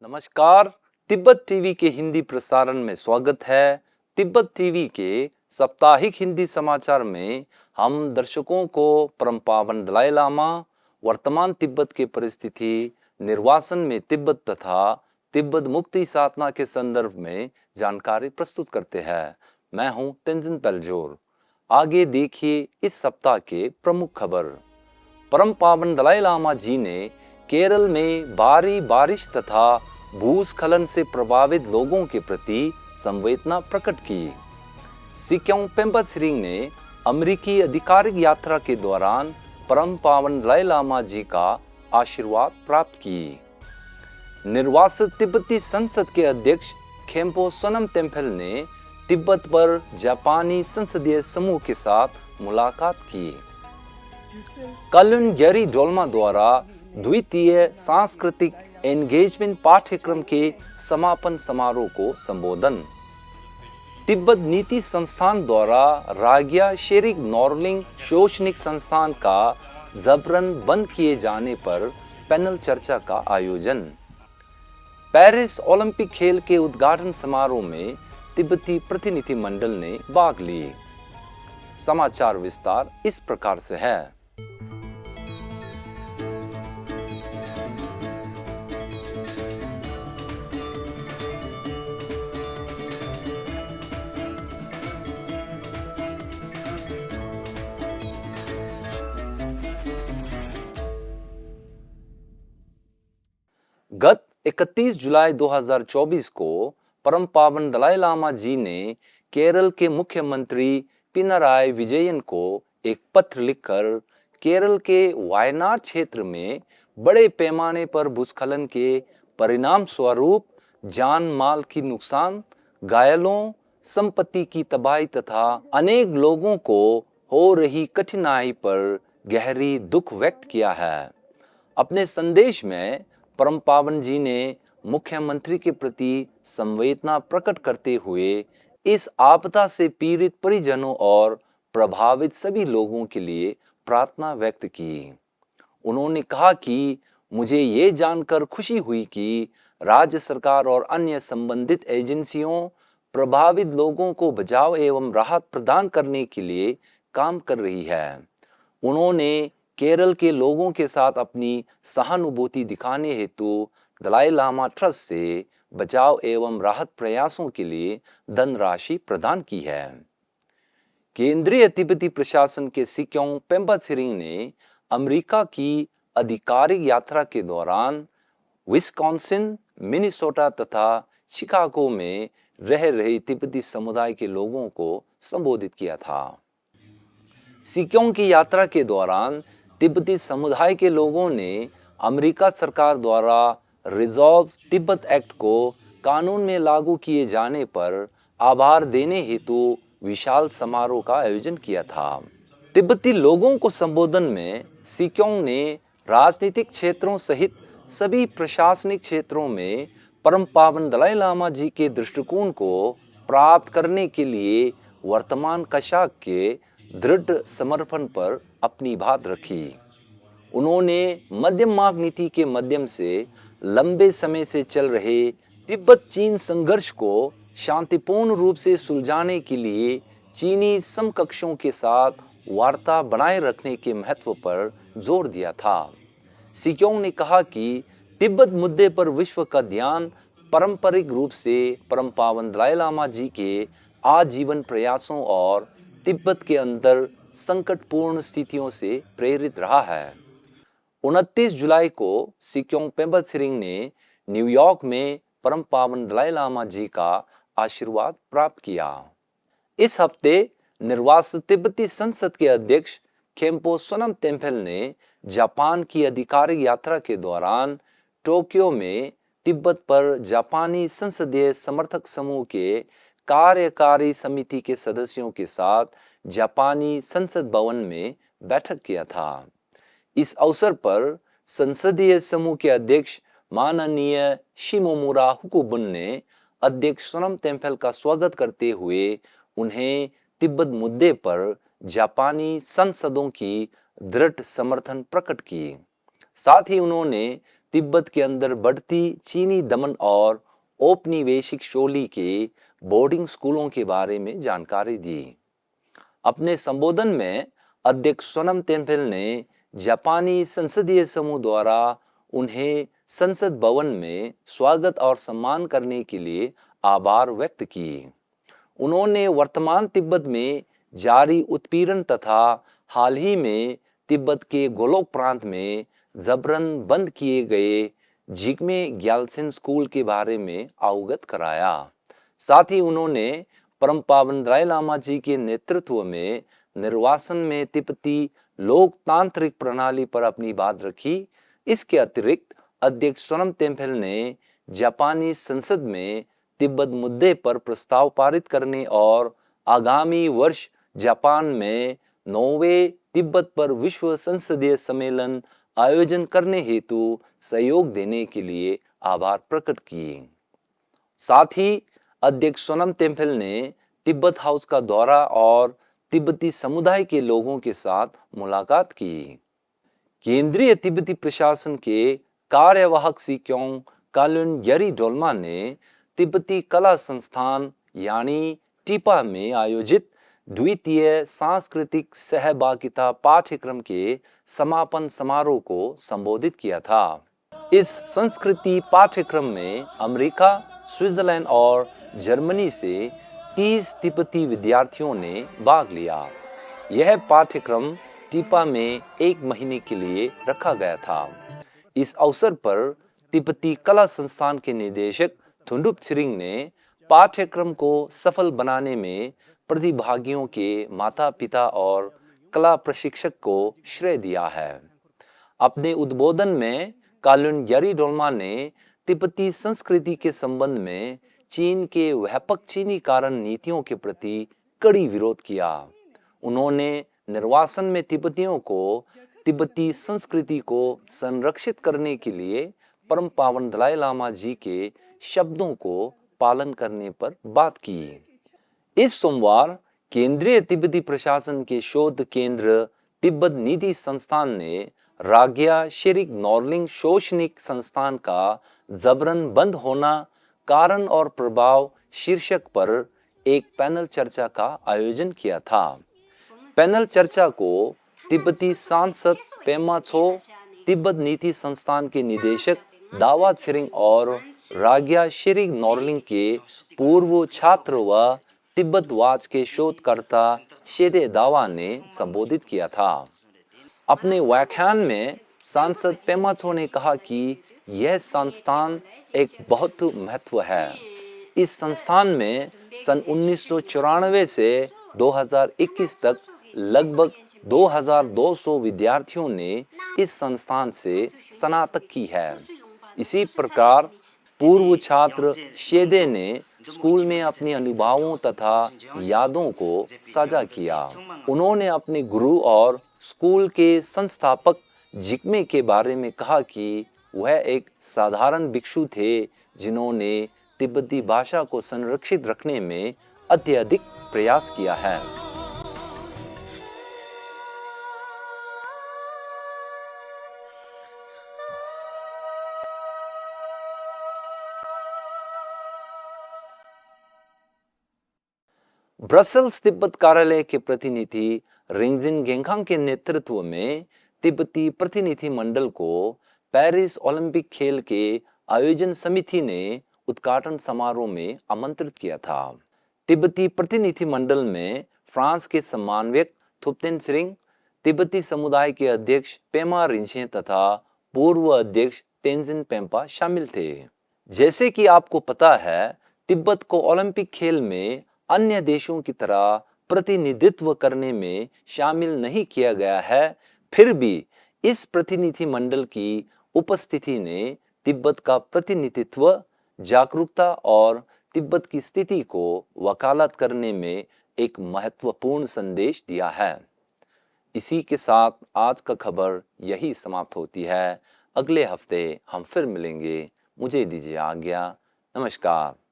नमस्कार। तिब्बत टीवी के हिंदी प्रसारण में स्वागत है। तिब्बत टीवी के साप्ताहिक हिंदी समाचार में हम दर्शकों को परम पावन दलाई लामा, वर्तमान तिब्बत के परिस्थिति, निर्वासन में तिब्बत तथा तिब्बत मुक्ति साधना के संदर्भ में जानकारी प्रस्तुत करते हैं। मैं हूं तेंजिन पेलजोर। आगे देखिए इस सप्ताह के प्रमुख खबर। परम पावन दलाई लामा जी ने केरल में भारी बारिश तथा भूस्खलन से प्रभावित लोगों के प्रति संवेदना प्रकट की। सिक्योंग पेम्बा त्सरिंग ने अमेरिकी आधिकारिक यात्रा के दौरान परम पावन दलाई लामा जी का आशीर्वाद प्राप्त की। निर्वासित तिब्बती संसद के अध्यक्ष खेम्पो सोनम तेम्पल ने तिब्बत पर जापानी संसदीय समूह के साथ मुलाकात की। कल्युन जेरी डोल्मा द्वारा द्वितीय सांस्कृतिक एंगेजमेंट पाठ्यक्रम के समापन समारोह को संबोधन। तिब्बत नीति संस्थान द्वारा राग्या शेरिक नॉर्लिंग शैक्षणिक संस्थान का जबरन बंद किए जाने पर पैनल चर्चा का आयोजन। पेरिस ओलंपिक खेल के उद्घाटन समारोह में तिब्बती प्रतिनिधि मंडल ने भाग ली। समाचार विस्तार इस प्रकार से है। गत 31 जुलाई 2024 को परम पावन दलाई लामा जी ने केरल के मुख्यमंत्री पिनाराई विजयन को एक पत्र लिखकर केरल के वायनाड क्षेत्र में बड़े पैमाने पर भूस्खलन के परिणाम स्वरूप जान माल की नुकसान, घायलों, संपत्ति की तबाही तथा अनेक लोगों को हो रही कठिनाई पर गहरी दुख व्यक्त किया है। अपने संदेश में परम पावन जी ने मुख्यमंत्री के प्रति संवेदना प्रकट करते हुए इस आपदा से पीड़ित परिजनों और प्रभावित सभी लोगों के लिए प्रार्थना व्यक्त की। उन्होंने कहा कि मुझे ये जानकर खुशी हुई कि राज्य सरकार और अन्य संबंधित एजेंसियों प्रभावित लोगों को बचाव एवं राहत प्रदान करने के लिए काम कर रही है। उन्होंने केरल के लोगों के साथ अपनी सहानुभूति दिखाने हेतु दलाई लामा ट्रस्ट से बचाव एवं राहत प्रयासों के लिए धनराशि प्रदान की है। केंद्रीय तिब्बती प्रशासन के सिक्योंग पेम्बा त्सरिंग ने अमेरिका की आधिकारिक यात्रा के दौरान विस्कॉन्सिन, मिनेसोटा तथा शिकागो में रह रहे तिब्बती समुदाय के लोगों को संबोधित किया था। सिक्योंग की यात्रा के दौरान तिब्बती समुदाय के लोगों ने अमेरिका सरकार द्वारा रिजॉल्व तिब्बत एक्ट को कानून में लागू किए जाने पर आभार देने हेतु विशाल समारोह का आयोजन किया था। तिब्बती लोगों को संबोधन में सिक्योंग ने राजनीतिक क्षेत्रों सहित सभी प्रशासनिक क्षेत्रों में परम पावन दलाई लामा जी के दृष्टिकोण को प्राप्त करने के लिए वर्तमान कशाक के दृढ़ समर्पण पर अपनी बात रखी। उन्होंने मध्यम मार्ग नीति के माध्यम से लंबे समय से चल रहे तिब्बत चीन संघर्ष को शांतिपूर्ण रूप से सुलझाने के लिए चीनी समकक्षों के साथ वार्ता बनाए रखने के महत्व पर जोर दिया था। सिक्योंग ने कहा कि तिब्बत मुद्दे पर विश्व का ध्यान पारंपरिक रूप से परम पावन दलाई लामा जी के आजीवन प्रयासों और तिब्बत के अंदर संकटपूर्ण स्थितियों से प्रेरित रहा है। 29 जुलाई को सिक्योंग पेम्बा त्सरिंग ने न्यूयॉर्क में परम पावन दलाई लामा जी का आशीर्वाद प्राप्त किया। इस हफ्ते निर्वासित तिब्बती संसद के अध्यक्ष खेम्पो सोनम तेम्पल ने जापान की आधिकारिक यात्रा के दौरान टोक्यो में तिब्बत पर जापानी संसदीय समर्थक समूह के कार्यकारी समिति के सदस्यों के साथ जापानी संसद भवन में बैठक किया था। इस अवसर पर संसदीय समूह के अध्यक्ष माननीय शिमोमुरा हुकुबुन ने अध्यक्ष सोनम तेम्पल का स्वागत करते हुए उन्हें तिब्बत मुद्दे पर जापानी सांसदों की दृढ़ समर्थन प्रकट की। साथ ही उन्होंने तिब्बत के अंदर बढ़ती चीनी दमन और औपनिवेशिक शैली के बोर्डिंग स्कूलों के बारे में जानकारी दी। अपने संबोधन में अध्यक्ष सोनम टेम्पल ने जापानी संसदीय समूह द्वारा उन्हें संसद भवन में स्वागत और सम्मान करने के लिए आभार व्यक्त की। उन्होंने वर्तमान तिब्बत में जारी उत्पीड़न तथा हाल ही में तिब्बत के गोलोक प्रांत में जबरन बंद किए गए जिग्मे ग्यालसेन स्कूल के बारे में अवगत कराया। साथ ही उन्होंने परम पावन दलाई लामा जी के नेतृत्व में निर्वासन में तिब्बती लोकतांत्रिक प्रणाली पर अपनी बात रखी। इसके अतिरिक्त अध्यक्ष सोनम टेम्पल ने जापानी संसद में तिब्बत मुद्दे पर प्रस्ताव पारित करने और आगामी वर्ष जापान में 9वें तिब्बत पर विश्व संसदीय सम्मेलन आयोजन करने हेतु सहयोग देने के लिए आभार प्रकट किए। साथ ही अध्यक्ष सोनम टेम्पल ने तिब्बत हाउस का दौरा और तिब्बती समुदाय के लोगों के साथ मुलाकात की। केंद्रीय तिब्बती प्रशासन के कार्यवाहक सिक्योंग कालुन यरी डोल्मा ने तिब्बती कला संस्थान यानी टीपा में आयोजित द्वितीय सांस्कृतिक सहभागिता पाठ्यक्रम के समापन समारोह को संबोधित किया था। इस संस्कृति पाठ्यक्रम में अमेरिका, स्विट्जरलैंड और जर्मनी से 30 तिब्बती विद्यार्थियों ने भाग लिया। यह पाठ्यक्रम टीपा में 1 महीने के लिए रखा गया था। इस अवसर पर तिब्बती कला संस्थान के निदेशक थुंडुप छिरिंग ने पाठ्यक्रम को सफल बनाने में प्रतिभागियों के माता-पिता और कला प्रशिक्षक को श्रेय दिया है। अपने उद्बोधन में कालुन यरी डोल्मा ने तिब्बती संस्कृति के संबंध में चीन के व्यापक चीनीकरण नीतियों के प्रति कड़ी विरोध किया। उन्होंने निर्वासन में तिब्बतियों को तिब्बती संस्कृति को संरक्षित करने के लिए परम पावन दलाई लामा जी के शब्दों को पालन करने पर बात की। इस सोमवार केंद्रीय तिब्बती प्रशासन के शोध केंद्र तिब्बत नीति संस्थान ने राज्य शिरिक नॉर्लिंग शैक्षणिक संस्थान का जबरन बंद होना कारण और प्रभाव शीर्षक पर एक पैनल चर्चा का आयोजन किया था। पैनल चर्चा को तिब्बती सांसद पेमा छो, तिब्बत नीति संस्थान के निदेशक दावा छिरिंग और राज्य शिरिक नॉर्लिंग के पूर्व छात्र व तिब्बत वाच के शोधकर्ता शेदे दावा ने संबोधित किया था। अपने व्याख्यान में सांसद पेमा छो ने कहा कि यह संस्थान एक बहुत महत्व है। इस संस्थान में सन 1994 से 2021 तक लगभग 2200 विद्यार्थियों ने इस संस्थान से स्नातक की है। इसी प्रकार पूर्व छात्र शेदे ने स्कूल में अपने अनुभवों तथा यादों को साझा किया। उन्होंने अपने गुरु और स्कूल के संस्थापक जिग्मे के बारे में कहा कि वह एक साधारण भिक्षु थे जिन्होंने तिब्बती भाषा को संरक्षित रखने में अत्यधिक प्रयास किया है। ब्रसेल्स तिब्बत कार्यालय के प्रतिनिधि रिंगजिन गेंखांग के नेतृत्व में तिब्बती प्रतिनिधि मंडल को पेरिस ओलंपिक खेल के आयोजन समिति ने उद्घाटन समारोह में आमंत्रित किया था। तिब्बती प्रतिनिधि मंडल में फ्रांस के सम्मानजनक थुप्तेन छिरिंग, तिब्बती समुदाय के अध्यक्ष पेमा रिंचे तथा पूर्व अध्यक्ष तेंजिन पेम्पा शामिल थे। जैसे कि आपको पता है, तिब्बत को ओलंपिक खेल में अन्य देशों की तरह प्रतिनिधित्व करने में शामिल नहीं किया गया है। फिर भी इस प्रतिनिधि मंडल की उपस्थिति ने तिब्बत का प्रतिनिधित्व, जागरूकता और तिब्बत की स्थिति को वकालत करने में एक महत्वपूर्ण संदेश दिया है। इसी के साथ आज का खबर यही समाप्त होती है। अगले हफ्ते हम फिर मिलेंगे। मुझे दीजिए आज्ञा। नमस्कार।